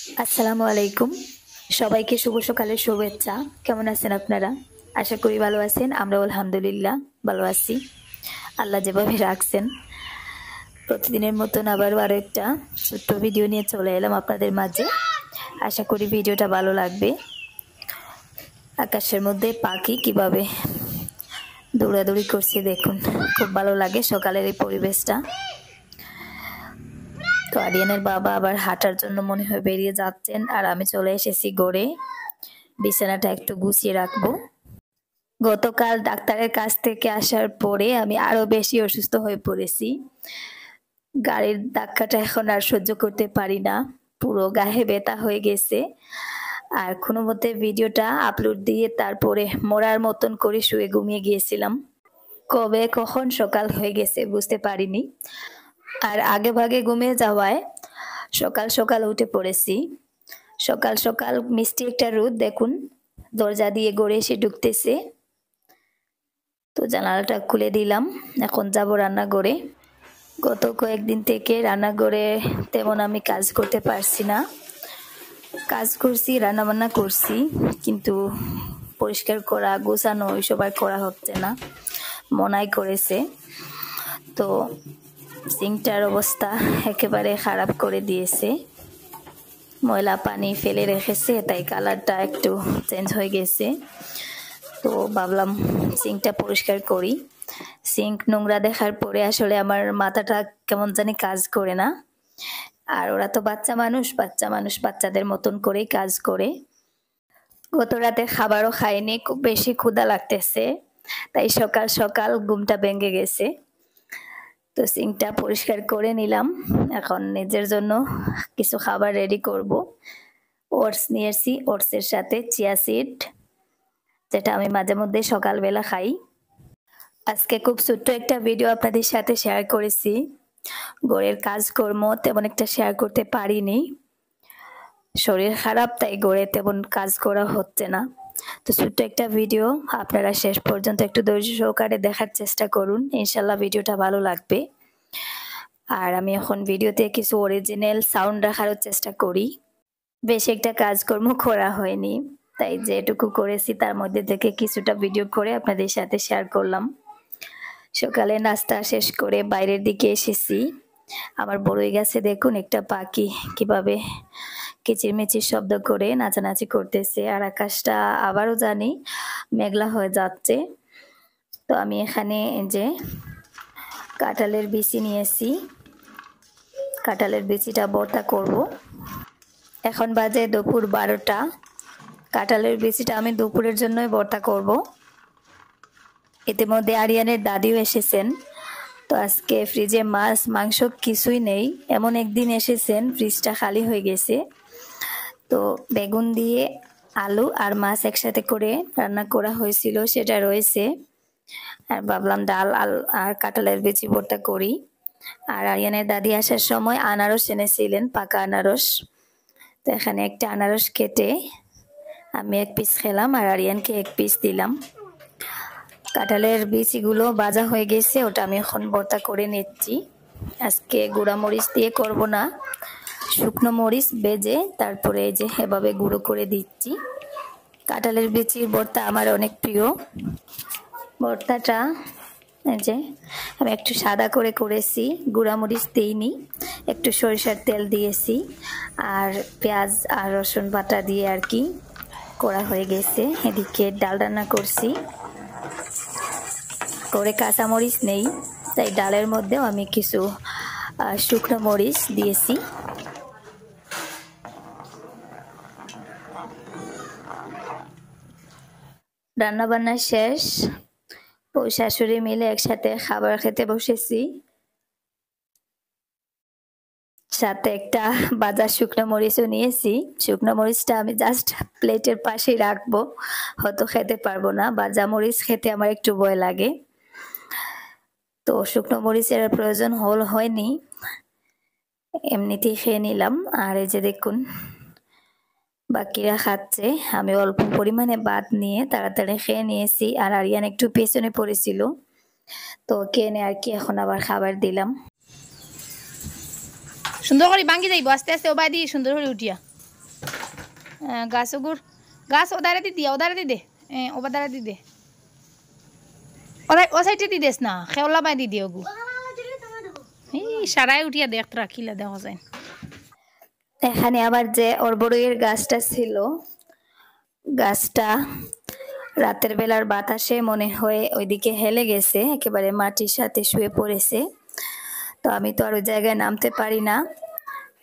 আসসালামু আলাইকুম। সবাইকে শুভ সকালের শুভেচ্ছা। কেমন আছেন আপনারা? আশা করি ভালো আছেন। আমরাও আলহামদুলিল্লাহ ভালো আছি। আল্লাহ যেভাবে রাখছেন। প্রতিদিনের মতন আবারও আরো একটা ছোট্ট ভিডিও নিয়ে চলে এলাম আপনাদের মাঝে। আশা করি ভিডিওটা ভালো লাগবে। আকাশের মধ্যে পাখি কিভাবে দৌড়াদৌড়ি করছে দেখুন। খুব ভালো লাগে সকালের এই পরিবেশটা। তো আরিয়ানের বাবা আবার হাঁটার জন্য মনে হয় বেরিয়ে যাচ্ছেন আর আমি চলে এসেছি গড়ে। বিছানাটা একটু গুছিয়ে রাখবো। গতকাল ডাক্তারের কাছ থেকে আসার পরে আমি আরো বেশি অসুস্থ হয়ে পড়েছি। গাড়ির ধাক্কাটা এখন আর সহ্য করতে পারি না। পুরো গায়ে ব্যথা হয়ে গেছে। আর কোনো মতে ভিডিওটা আপলোড দিয়ে তারপরে মরার মতন করে শুয়ে ঘুমিয়ে গিয়েছিলাম। কবে কখন সকাল হয়ে গেছে বুঝতে পারিনি। আর আগে ভাগে ঘুমিয়ে যাওয়ায় সকাল সকাল উঠে পড়েছি। সকাল সকাল মিষ্টি একটা রোদ দেখুন দরজা দিয়ে গড়ে এসে ঢুকতেছে। তো জানালাটা খুলে দিলাম। এখন যাব রান্নাঘরে। গত কয়েকদিন থেকে রান্নাঘরে তেমন আমি কাজ করতে পারছি না। কাজ করছি, রান্নাবান্না করছি, কিন্তু পরিষ্কার করা গোছানো ওইসব আর করা হচ্ছে না। মনাই করেছে। তো সিঙ্কটার অবস্থা একেবারে খারাপ করে দিয়েছে। ময়লা পানি ফেলে রেখেছে, তাই কালারটা একটু চেঞ্জ হয়ে গেছে। তো ভাবলাম সিঙ্কটা পরিষ্কার করি। সিঙ্ক নোংরা দেখার পরে আসলে আমার মাথাটা কেমন জানি কাজ করে না। আর ওরা তো বাচ্চা মানুষ বাচ্চাদের মতন করেই কাজ করে। গত রাতে খাবারও খাইনি, খুব বেশি ক্ষুধা লাগতেছে, তাই সকাল সকাল ঘুমটা ভেঙে গেছে। তো সিঙ্কটা পরিষ্কার করে নিলাম। এখন নিজের জন্য কিছু খাবার রেডি করব। ওটস নিয়েছি, ওটসের সাথে চিয়া সিড, যেটা আমি মাঝে মধ্যে সকালবেলা খাই। আজকে খুব ছোট্ট একটা ভিডিও আপনাদের সাথে শেয়ার করেছি। ঘরের কাজকর্ম তেমন একটা শেয়ার করতে পারিনি। শরীর খারাপ, তাই ঘরে তেমন কাজ করা হচ্ছে না। তো ছোট্ট একটা ভিডিও, আপনারা শেষ পর্যন্ত একটু ধৈর্য সহকারে দেখার চেষ্টা করুন। ইনশাল্লাহ ভিডিওটা ভালো লাগবে। আর আমি এখন ভিডিওতে কিছু অরিজিনাল সাউন্ড রাখারও চেষ্টা করি। বেশি একটা কাজকর্ম করা হয়নি, তাই যেটুকু করেছি তার মধ্যে থেকে কিছুটা ভিডিও করে আপনাদের সাথে শেয়ার করলাম। সকালে নাস্তা শেষ করে বাইরের দিকে এসেছি। আমার বড়ই গাছে দেখুন একটা পাখি কিভাবে কিচিরমিচির শব্দ করে নাচানাচি করতেছে। আর আকাশটা আবারও জানি মেঘলা হয়ে যাচ্ছে। তো আমি এখানে যে কাঁঠালের বিচি নিয়েছি, কাঁঠালের বিচিটা ভর্তা করব। এখন বাজে দুপুর 12টা। কাঁঠালের বিচিটা আমি দুপুরের জন্যই ভর্তা করব। ইতিমধ্যে আরিয়ানের দাদিও এসেছেন। তো আজকে ফ্রিজে মাছ মাংস কিছুই নেই, এমন একদিন এসেছেন ফ্রিজটা খালি হয়ে গেছে। তো বেগুন দিয়ে আলু আর মাছ একসাথে করে রান্না করা হয়েছিল, সেটা রয়েছে। আর ভাবলাম ডাল আর কাঁঠালের বিচি ভর্তা করি। আর আরিয়ানের দাদি আসার সময় আনারস এনেছিলেন, পাকা আনারস। তো এখানে একটা আনারস কেটে আমি এক পিস খেলাম আর আরিয়ানকে এক পিস দিলাম। কাঁঠালের বিচিগুলো ভাজা হয়ে গেছে, ওটা আমি এখন ভর্তা করে নিচ্ছি। আজকে গুঁড়া মরিচ দিয়ে করব না, শুকনো মরিচ ভেজে তারপরে এই যে এভাবে গুঁড়ো করে দিচ্ছি। কাঁঠালের বিচির ভর্তা আমার অনেক প্রিয়। ভর্তাটা এই যে আমি একটু সাদা করে করেছি, গুঁড়া মরিচ দিইনি, একটু সরিষার তেল দিয়েছি আর পেঁয়াজ আর রসুন বাটা দিয়ে আর কি করা হয়ে গেছে। এদিকে ডাল রান্না করছি, করে কাঁচামরিচ নেই, তাই ডালের মধ্যেও আমি কিছু শুকনো মরিচ দিয়েছি। রান্না বান্না শেষ, বউ শাশুড়ি মিলে একসাথে খাবার খেতে বসেছি। সাথে একটা ভাজা শুকনো মরিচও নিয়েছি। শুকনো মরিচটা আমি জাস্ট প্লেটের পাশেই রাখবো, হয়তো খেতে পারবো না। ভাজা মরিচ খেতে আমার একটু ভয় লাগে, তো শুকনো মরিচের প্রয়োজন হয়নি, এমনিতেই খেয়ে নিলাম। আর এই যে দেখুন বাকিরা খাচ্ছে, আমি অল্প পরিমাণে ভাত নিয়ে তাড়াতাড়ি খেয়ে নিয়েছি। আর আরিয়ান একটু পেছনে পড়েছিল, তো ওকে এনে আর কি এখন আবার খাবার দিলাম। সুন্দর করে ভাঙ্গি যাইব আস্তে আস্তে, ও বাই দিয়ে সুন্দর করে উঠিয়া গাছ ওগুর গাছ ওদারে দি দিয়া ওদারে দি দে ওবাদারে দি দে ওদাই ও সাইডে দি দেস না খেওলা বাই দি দে ওগু এই সারাই উঠিয়া দেখ রাখিলা দেখা যায় এখানে আবার যে ওর বড়ইয়ের গাছটা ছিল গাছটা রাতের বেলার বাতাসে মনে হয় ওইদিকে হেলে গেছে একেবারে মাটির সাথে শুয়ে পড়েছে তো আমি তো আর ওই জায়গায় নামতে পারি না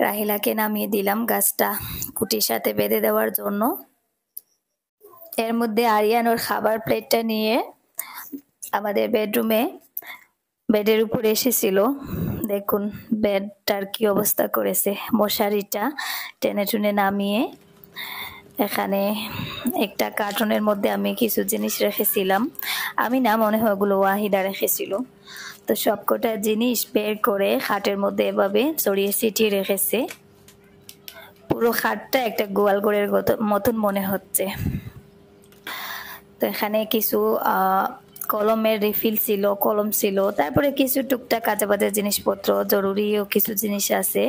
রাহিলাকে নামিয়ে দিলাম গাছটা খুঁটির সাথে বেঁধে দেওয়ার জন্য এর মধ্যে আরিয়ান ওর খাবার প্লেটটা নিয়ে আমাদের বেডের উপরে এসেছিল দেখুন বেডটার কি অবস্থা করেছে মশারিটা টেনে টুনে নামিয়ে এখানে একটা কার্টুনের মধ্যে আমি কিছু জিনিস রেখেছিলাম আমি না মনে হয় ওগুলো ওয়াহিদা রেখেছিল তো সবকটা জিনিস বের করে খাটের মধ্যে এভাবে ছড়িয়ে ছিটিয়ে রেখেছে পুরো খাটটা একটা গোয়ালঘরের মতন মনে হচ্ছে তো এখানে কিছু কলমের রিফিল ছিল কলম ছিল তারপরে কিছু টুকটাক কাঁচাবাজার জিনিসপত্র জরুরিও কিছু জিনিস আছে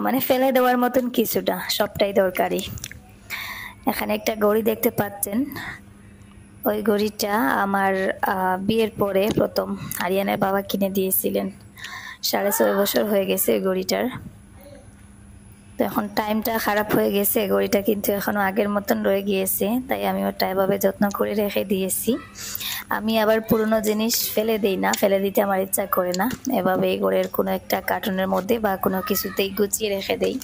মানে ফেলে দেওয়ার মতন কিছুটা সবটাই দরকারি এখানে একটা ঘড়ি দেখতে পাচ্ছেন ওই ঘড়িটা আমার বিয়ের পরে প্রথম আরিয়ানের বাবা কিনে দিয়েছিলেন 6.5 বছর হয়ে গেছে ওই ঘড়িটার তো এখন টাইমটা খারাপ হয়ে গেছে ঘড়িটা কিন্তু এখনো আগের মতন রয়ে গিয়েছে তাই আমি ওটা এভাবে যত্ন করে রেখে দিয়েছি আমি আবার পুরনো জিনিস ফেলে দেই না ফেলে দিতে আমার ইচ্ছা করে না এভাবে এই ঘরের কোনো একটা কার্টুনের মধ্যে বা কোনো কিছুতেই গুছিয়ে রেখে দেই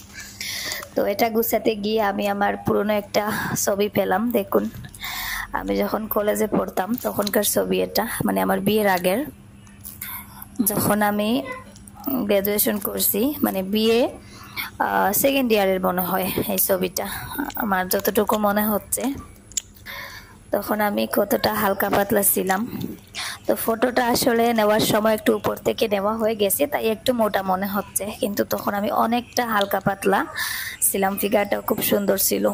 তো এটা গুছাতে গিয়ে আমি আমার পুরনো একটা ছবি পেলাম দেখুন আমি যখন কলেজে পড়তাম তখনকার ছবি এটা মানে আমার বিয়ের আগের যখন আমি গ্র্যাজুয়েশন করছি মানে বিয়ে সেকেন্ড ইয়ারের মনে হয় এই ছবিটা আমার যতটুকু মনে হচ্ছে তখন আমি কতটা হালকা পাতলা ছিলাম তো ফটোটা আসলে নেওয়ার সময় একটু উপর থেকে নেওয়া হয়ে গেছে তাই একটু মোটা মনে হচ্ছে কিন্তু তখন আমি অনেকটা হালকা পাতলা ছিলাম ফিগারটাও খুব সুন্দর ছিল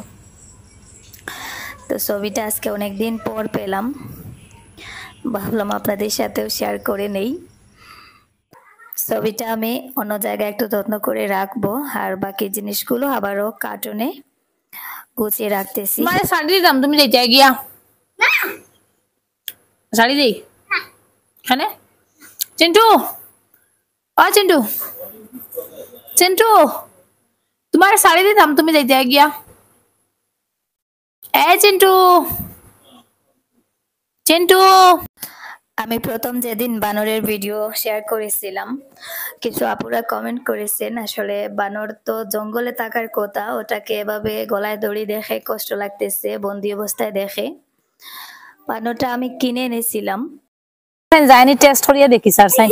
তো ছবিটা আজকে অনেক দিন পর পেলাম ভাবলাম আপনাদের সাথেও শেয়ার করে নেই ছবিটা আমি অন্য জায়গায় একটু যত্ন করে রাখবো আর বাকি জিনিসগুলো আবারও কার্টুনে গুছিয়ে রাখতেছি মানে শাড়ি দিতাম তুমি যাইতে গিয়া শাড়ি দেই এখানে চিন্টু চিন্টু চিন্টু তোমার শাড়ি দিতাম তুমি যাইতে গিয়া চিন্টু চিন্টু আমি প্রথম যেদিন বানরের ভিডিও শেয়ার করেছিলাম কিছু আপুরা কমেন্ট করেছেন আসলে বানর তো জঙ্গলে থাকার কথা ওটাকে এভাবে গলায় দড়ি দেখে কষ্ট লাগতেছে বন্দি অবস্থায় দেখে বানরটা আমি কিনে এনেছিলাম যাইনি টেস্ট করিয়া দেখি স্যার সাই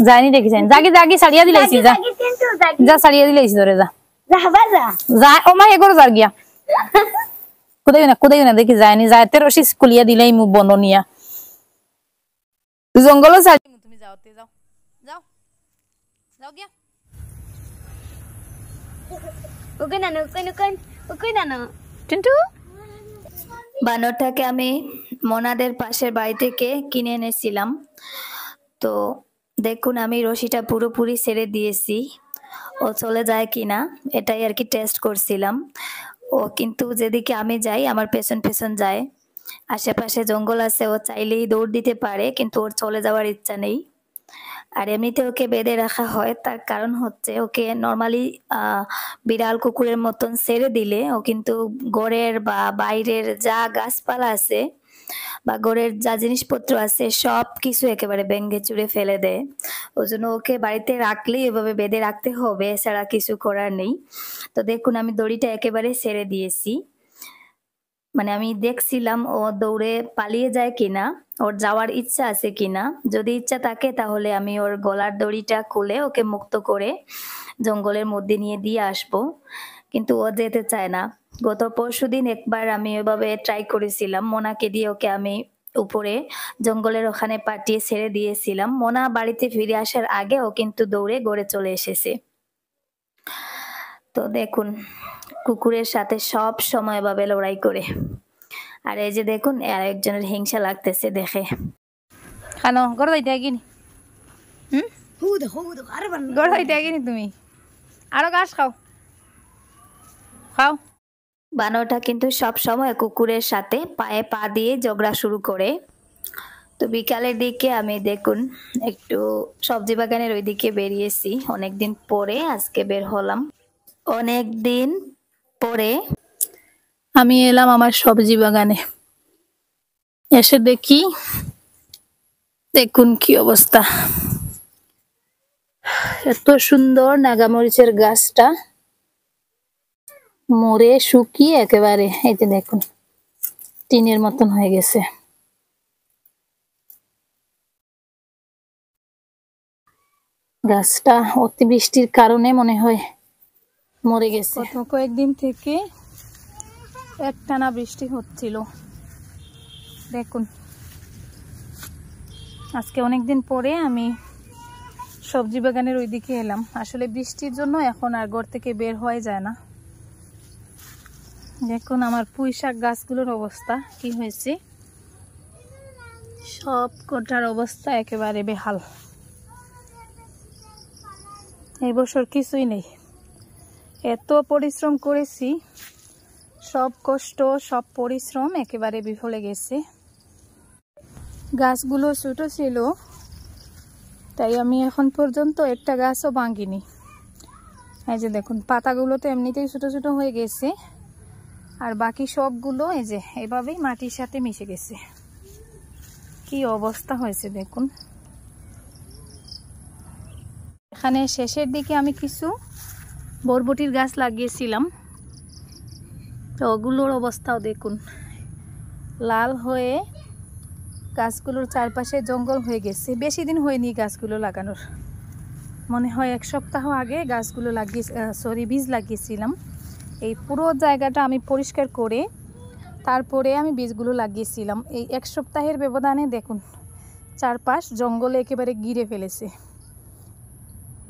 যাইনি দেখিছেন জাগি জাগি সারিয়া দিলাইছি যা যা সারিয়া দিলাইছি ধরে যা যা ও মা এগোর যার গিয়া কোদাই না দেখি যায়নি যাইতে রশি স্কুলিয়া দিলাই মুখ বননিয়া জঙ্গল সারি তুমি যাওতে যাও যাও যাও গিয়া ওকে না ওকে না টিন্টু বানরটাকে আমি মোনাদের পাশের বাড়ি থেকে কিনে এনেছিলাম তো দেখুন আমি রশিটা পুরোপুরি ছেড়ে দিয়েছি ও চলে যায় কিনা এটাই আর কি টেস্ট করছিলাম ও কিন্তু যেদিকে আমি যাই আমার পেছন পেছন যায় আশেপাশে জঙ্গল আছে ও চাইলেই দৌড় দিতে পারে কিন্তু ওর চলে যাওয়ার ইচ্ছা নেই আর এমনিতে ওকে বেঁধে রাখা হয় তার কারণ হচ্ছে ওকে নর্মালি বিড়াল কুকুরের মতন ছেড়ে দিলে ও কিন্তু ঘরের বা বাইরের যা গাছপালা আছে বা ঘরের যা জিনিসপত্র আছে সব কিছু একেবারে ভেঙে চুরে ফেলে দেয় ওই জন্য ওকে বাড়িতে রাখলেই এভাবে বেঁধে রাখতে হবে এছাড়া কিছু করার নেই তো দেখুন আমি দড়িটা একেবারে ছেড়ে দিয়েছি মানে আমি দেখছিলাম ও দৌড়ে পালিয়ে যায় কিনা ওর যাওয়ার ইচ্ছা আছে কিনা যদি ইচ্ছা থাকে তাহলে আমি ওর গলার দড়িটা খুলে ওকে মুক্ত করে জঙ্গলের মধ্যে নিয়ে দিয়ে আসবো কিন্তু ও যেতে চায় না গত পরশুদিন একবার আমি ওইভাবে ট্রাই করেছিলাম মোনাকে দিয়ে ওকে আমি উপরে জঙ্গলের ওখানে পাঠিয়ে ছেড়ে দিয়েছিলাম মোনা বাড়িতে ফিরে আসার আগে ও কিন্তু দৌড়ে গড়ে চলে এসেছে তো দেখুন কুকুরের সাথে সব সময় এভাবে লড়াই করে আর এই যে দেখুন আর একজনের হিংসা লাগতেছে দেখে খানো গড় যাইতে গিনি গড় যাইতে গিনি তুমি আরো ঘাস খাও খাও। বানরটা কিন্তু সব সময় কুকুরের সাথে পায়ে পা দিয়ে ঝগড়া শুরু করে। তো বিকালের দিকে আমি দেখুন একটু সবজি বাগানের ওইদিকে বেরিয়েছি, অনেকদিন পরে আজকে বের হলাম। অনেকদিন পরে আমি এলাম আমার সবজি বাগানে, এসে দেখি দেখুন কি অবস্থা। এত সুন্দর নাগামরিচের গাছটা মরে শুকিয়ে একেবারে এই যে দেখুন টিনের মতন হয়ে গেছে। গাছটা অতিবৃষ্টির কারণে মনে হয় মরে গেছে। গত কয়েকদিন থেকে একটানা বৃষ্টি হচ্ছিল, দেখুন আজকে অনেকদিন পরে আমি সবজি বাগানের ওইদিকে এলাম। আসলে বৃষ্টির জন্য এখন আর ঘর থেকে বের হওয়া যায় না। দেখুন আমার পুঁই শাক গাছগুলোর অবস্থা কি হয়েছে, সব কটার অবস্থা একেবারে বেহাল। এই বছর কিছুই নেই, এত পরিশ্রম করেছি, সব কষ্ট সব পরিশ্রম একেবারে বিফলে গেছে। গাছগুলো ছোট ছিল তাই আমি এখন পর্যন্ত একটা গাছও ভাঙিনি। এই যে দেখুন পাতাগুলো তো এমনিতেই ছোট ছোট হয়ে গেছে, আর বাকি সবগুলো এই যে এভাবেই মাটির সাথে মিশে গেছে। কি অবস্থা হয়েছে দেখুন। এখানে শেষের দিকে আমি কিছু বরবটির গাছ লাগিয়েছিলাম, তো ওগুলোর অবস্থাও দেখুন লাল হয়ে গাছগুলোর চারপাশে জঙ্গল হয়ে গেছে। বেশি দিন হয়নি গাছগুলো লাগানোর, মনে হয় এক সপ্তাহ আগে গাছগুলো বীজ লাগিয়েছিলাম। এই পুরো জায়গাটা আমি পরিষ্কার করে তারপরে আমি বীজগুলো লাগিয়েছিলাম। এই এক সপ্তাহের ব্যবধানে দেখুন চারপাশ জঙ্গলে একেবারে ঘিরে ফেলেছে।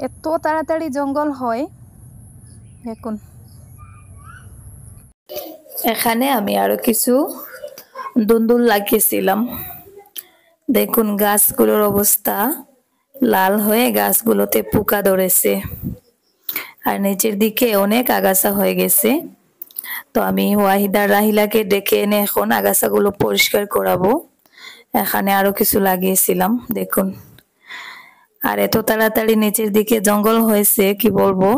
এত তাড়াতাড়ি জঙ্গল হয় দেখুন। এখানে আমি আরো কিছু দুন্দুল লাগিয়েছিলাম, দেখুন গাছগুলোর অবস্থা লাল হয়ে গাছগুলোতে পোকা ধরেছে, আর নিচের দিকে অনেক আগাছা হয়ে গেছে। তো আমি ওয়াহিদা রাহিলাকে ডেকে এনে এখন আগাছাগুলো পরিষ্কার করাবো। এখানে আরো কিছু লাগিয়েছিলাম দেখুন, আর এত তাড়াতাড়ি নিচের দিকে জঙ্গল হয়েছে কি বলবো।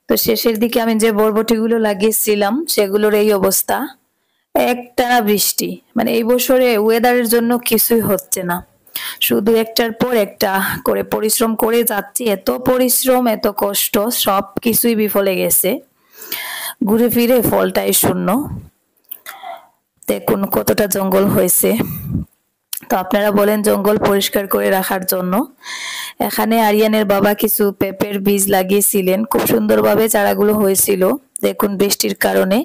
তো শেষের দিকে আমি যে বরবটিগুলো লাগিয়েছিলাম সেগুলোর এই অবস্থা। একটানা বৃষ্টি, মানে এই বছরে ওয়েদারের জন্য কিছুই হচ্ছে না, শুধু একটার পর একটা করে পরিশ্রম করে যাচ্ছি। এত পরিশ্রম এত কষ্ট সব কিছুই বিফলে গেছে, ঘুরে ফিরে ফলটাই শূন্য। দেখুন কতটা জঙ্গল হয়েছে। তো আপনারা বলেন জঙ্গল পরিষ্কার করে রাখার জন্য। এখানে আরিয়ানের বাবা কিছু পেঁপের বীজ লাগিয়েছিলেন, খুব সুন্দরভাবে চারাগুলো হয়েছিল। দেখুন বৃষ্টির কারণে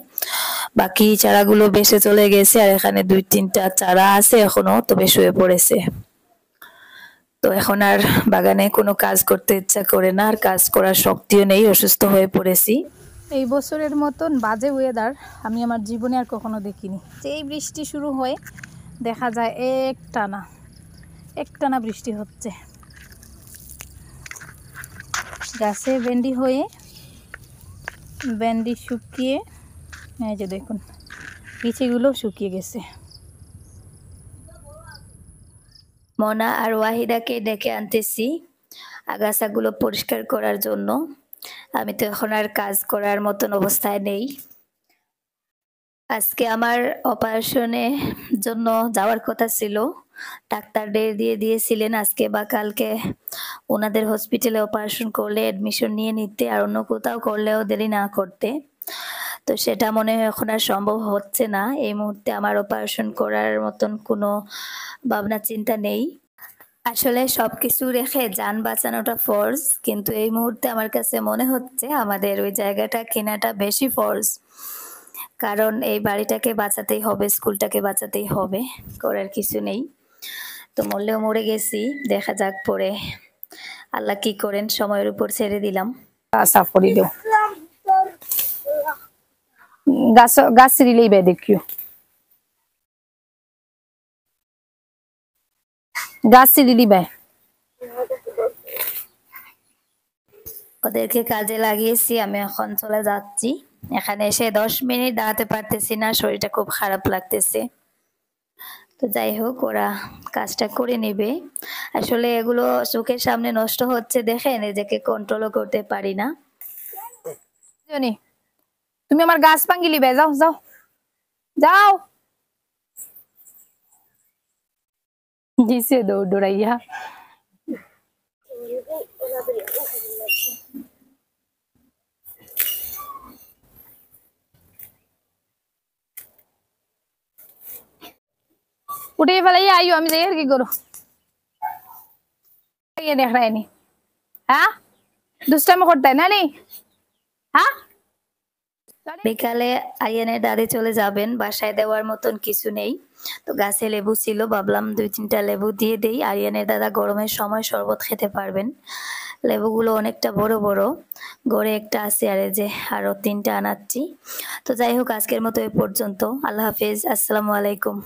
বাকি চারাগুলো বেশে চলে গেছে, আর এখানে 2-3টা চারা আছে এখনো, তবে শুয়ে পড়েছে। তো এখন আর বাগানে কোনো কাজ করতে ইচ্ছা করে না, আর কাজ করার শক্তিও নেই, অসুস্থ হয়ে পড়েছি। এই বছরের মতন বাজে ওয়েদার আমি আমার জীবনে আর কখনো দেখিনি। যেই বৃষ্টি শুরু হয় দেখা যায় একটানা বৃষ্টি হচ্ছে। গাছে ভেন্ডি হয়ে ভেন্ডি শুকিয়ে এই যে দেখুন পিছিগুলো শুকিয়ে গেছে। মনা আর ওয়াহিদাকে ডেকে আনতেছি আগাছাগুলো পরিষ্কার করার জন্য। আমি তো এখন আর কাজ করার মতন অবস্থায় নেই। আজকে আমার অপারেশনের জন্য যাওয়ার কথা ছিল, ডাক্তার ডেট দিয়ে দিয়েছিলেন আজকে বা কালকে ওনাদের হসপিটালে অপারেশন করলে অ্যাডমিশন নিয়ে নিতে, আর অন্য কোথাও করলেও দেরি না করতে। তো সেটা মনে হয় এখন আর সম্ভব হচ্ছে না। এই মুহূর্তে আমার অপারেশন করার মতন কোনো ভাবনা চিন্তা নেই। আসলে সবকিছু রেখে যান বাঁচানোটা ফরজ, কিন্তু এই মুহূর্তে আমার কাছে মনে হচ্ছে আমাদের ওই জায়গাটা কেনাটা বেশি ফরজ, কারণ এই বাড়িটাকে বাঁচাতেই হবে, স্কুলটাকে বাঁচাতেই হবে, করার কিছু নেই। তো মরলেও মরে গেছি, দেখা যাক পরে আল্লাহ কি করেন, সময়ের উপর ছেড়ে দিলাম। গাছ ছিঁড়িলেই বে দেখিও, গাছ ছিঁড়ি দিবে। ওদেরকে কাজে লাগিয়েছি, আমি এখন চলে যাচ্ছি। এখানে এসে 10 মিনিট দাঁড়াতে পারতেছি না, শরীরটা খুব খারাপ লাগতেছে। তো যাই হোক, ওরা কাজটা করে নেবে। আসলে এগুলো চোখের সামনে নষ্ট হচ্ছে দেখে নিজেকে কন্ট্রোলও করতে পারি না। জনি তুমি আমার গাছ ভাঙি লিবে, যাও যাও যাও। দিছে দৌড়াইয়া। উঠে ফেলাইয়া আইও, আমি যাই আর কি করো দেখ রায়নি। হ্যাঁ দুষ্টামি করতে না নি? হ্যাঁ বিকালে আরিয়ানের দাদি চলে যাবেন, বাসায় দেওয়ার মতন কিছু নেই। তো গাছে লেবু ছিল, ভাবলাম 2-3টা লেবু দিয়ে দেই, আরিয়ানের দাদা গরমের সময় শরবত খেতে পারবেন। লেবুগুলো অনেকটা বড় বড়, গড়ে একটা আছে, আর এই যে আরো 3টা আনাচ্ছি। তো যাই হোক, আজকের মতো এ পর্যন্ত। আল্লাহ হাফেজ, আসসালামু আলাইকুম।